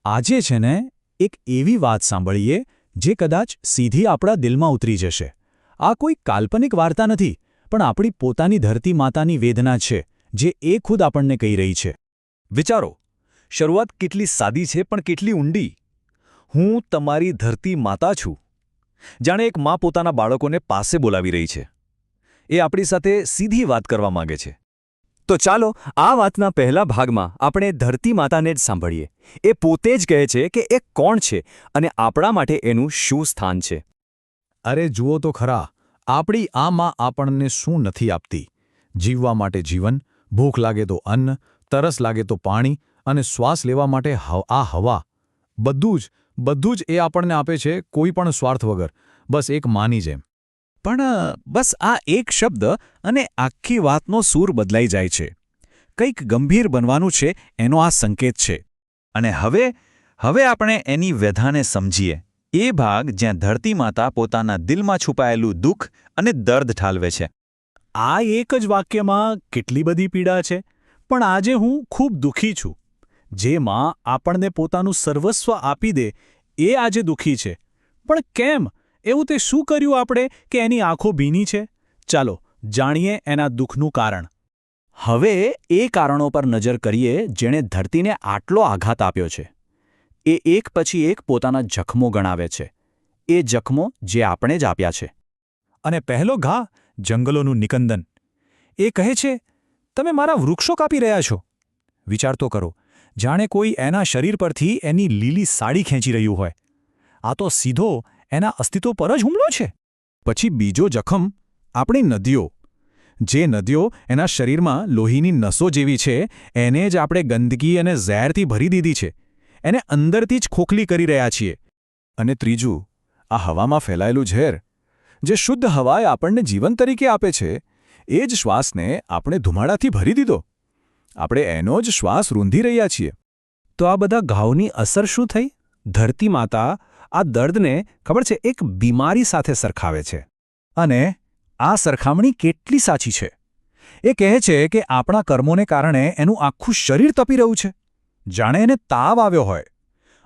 આજે છે ને એક એવી વાત સાંભળીએ જે કદાચ સીધી આપણા દિલમાં ઉતરી જશે. આ કોઈ કાલ્પનિક વાર્તા નથી, પણ આપણી પોતાની ધરતી માતાની વેદના છે, જે એ ખુદ આપણને કહી રહી છે. વિચારો, શરૂઆત કેટલી સાદી છે પણ કેટલી ઊંડી. હું તમારી ધરતી માતા છું. જાણે એક મા પોતાના બાળકોને પાસે બોલાવી રહી છે. એ આપણી સાથે સીધી વાત કરવા માંગે છે. તો ચાલો આ વાતના પહેલા ભાગમાં આપણે ધરતી માતાને જ સાંભળીએ. એ પોતે જ કહે છે કે એ કોણ છે અને આપણા માટે એનું શું સ્થાન છે. અરે જુઓ તો ખરા, આપણી આ માં આપણને શું નથી આપતી? જીવવા માટે જીવન, ભૂખ લાગે તો અન્ન, તરસ લાગે તો પાણી અને શ્વાસ લેવા માટે આ હવા. બધું જ એ આપણને આપે છે, કોઈ પણ સ્વાર્થ વગર, બસ એક માની જેમ. પણ બસ આ એક શબ્દ અને આખી વાતનો સૂર બદલાઈ જાય છે. કંઈક ગંભીર બનવાનું છે એનો આ સંકેત છે. અને હવે આપણે એની વ્યથાને સમજીએ. એ ભાગ જ્યાં ધરતી માતા પોતાના દિલમાં છુપાયેલું દુઃખ અને દર્દ ઠાલવે છે. આ એક જ વાક્યમાં કેટલી બધી પીડા છે. પણ આજે હું ખૂબ દુઃખી છું. જે માં આપણને પોતાનું સર્વસ્વ આપી દે એ આજે દુઃખી છે. પણ કેમ? એવું તે શું કર્યું આપણે કે એની આંખો ભીની છે? ચાલો જાણીએ એના દુઃખનું કારણ. હવે એ કારણો પર નજર કરીએ જેણે ધરતીને આટલો આઘાત આપ્યો છે. એ એક પછી એક પોતાના જખમો ગણાવે છે. એ જખમો જે આપણે જ આપ્યા છે. અને પહેલો ઘા, જંગલોનું નિકંદન. એ કહે છે, તમે મારા વૃક્ષો કાપી રહ્યા છો. વિચાર તો કરો, જાણે કોઈ એના શરીર પરથી એની લીલી સાડી ખેંચી રહ્યું હોય. આ તો સીધો એના અસ્તિત્વ પર જ હુમલો છે. પછી બીજો જખમ, આપણી નદીઓ. જે નદીઓ એના શરીરમાં લોહીની નસો જેવી છે, એને જ આપણે ગંદકી અને ઝેરથી ભરી દીધી છે. એને અંદરથી જ ખોખલી કરી રહ્યા છીએ. અને ત્રીજું, આ હવામાં ફેલાયેલું ઝેર. જે શુદ્ધ હવાએ આપણને જીવન તરીકે આપે છે, એ જ શ્વાસને આપણે ધુમાડાથી ભરી દીધો. આપણે એનો જ શ્વાસ રૂંધી રહ્યા છીએ. તો આ બધા ઘાવની અસર શું થઈ? ધરતી માતા આ દર્દને ખબર છે એક બીમારી સાથે સરખાવે છે. અને આ સરખામણી કેટલી સાચી છે! એ કહે છે કે આપણા કર્મોને કારણે એનું આખું શરીર તપી રહ્યું છે, જાણે એને તાવ આવ્યો હોય.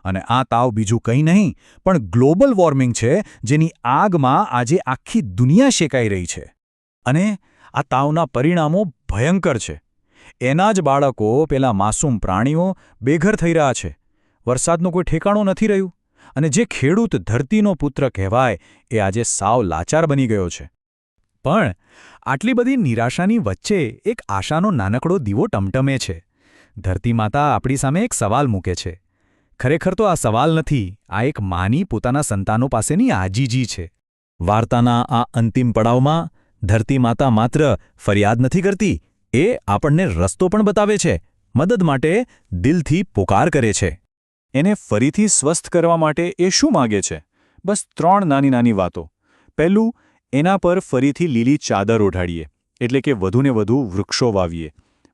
અને આ તાવ બીજું કંઈ નહીં પણ ગ્લોબલ વોર્મિંગ છે, જેની આગમાં આજે આખી દુનિયા શેકાઈ રહી છે. અને આ તાવના પરિણામો ભયંકર છે. એના જ બાળકો, પેલા માસૂમ પ્રાણીઓ બેઘર થઈ રહ્યા છે. વરસાદનું કોઈ ઠેકાણું નથી રહ્યું. અને જે ખેડૂત ધરતીનો પુત્ર કહેવાય, એ આજે સાવ લાચાર બની ગયો છે. પણ આટલી બધી નિરાશાની વચ્ચે એક આશાનો નાનકડો દીવો ટમટમે છે. ધરતી માતા આપણી સામે એક સવાલ મૂકે છે. ખરેખર તો આ સવાલ નથી, આ એક માની પોતાના સંતાનો પાસેની આજીજી છે. વાર્તાના આ અંતિમ પડાવમાં ધરતી માતા માત્ર ફરિયાદ નથી કરતી, એ આપણને રસ્તો પણ બતાવે છે. મદદ માટે દિલથી પોકાર કરે છે. એને ફરીથી સ્વસ્થ કરવા માટે એ શું માગે છે? બસ 3 નાની વાતો. પહેલું, એના પર ફરીથી લીલી ચાદર ઓઢાડીએ, એટલે કે વધુને વધુ વૃક્ષો વાવીએ.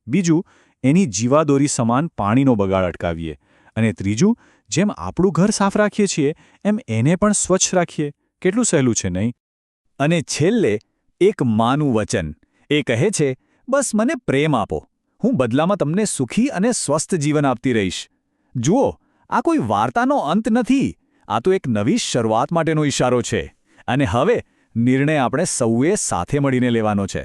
બીજું, એની જીવાદોરી સમાન પાણીનો બગાડ અટકાવીએ. અને ત્રીજું, જેમ આપણું ઘર સાફ રાખીએ છીએ, એમ એને પણ સ્વચ્છ રાખીએ. કેટલું સહેલું છે, નહીં? અને છેલ્લે એક માનું વચન. એ કહે છે, બસ મને પ્રેમ આપો, હું બદલામાં તમને સુખી અને સ્વસ્થ જીવન આપતી રહીશ. જુઓ, આ કોઈ વાર્તાનો અંત નથી. આ તો એક નવી શરૂઆત માટેનો ઇશારો છે. અને હવે નિર્ણય આપણે સૌએ સાથે મળીને લેવાનો છે.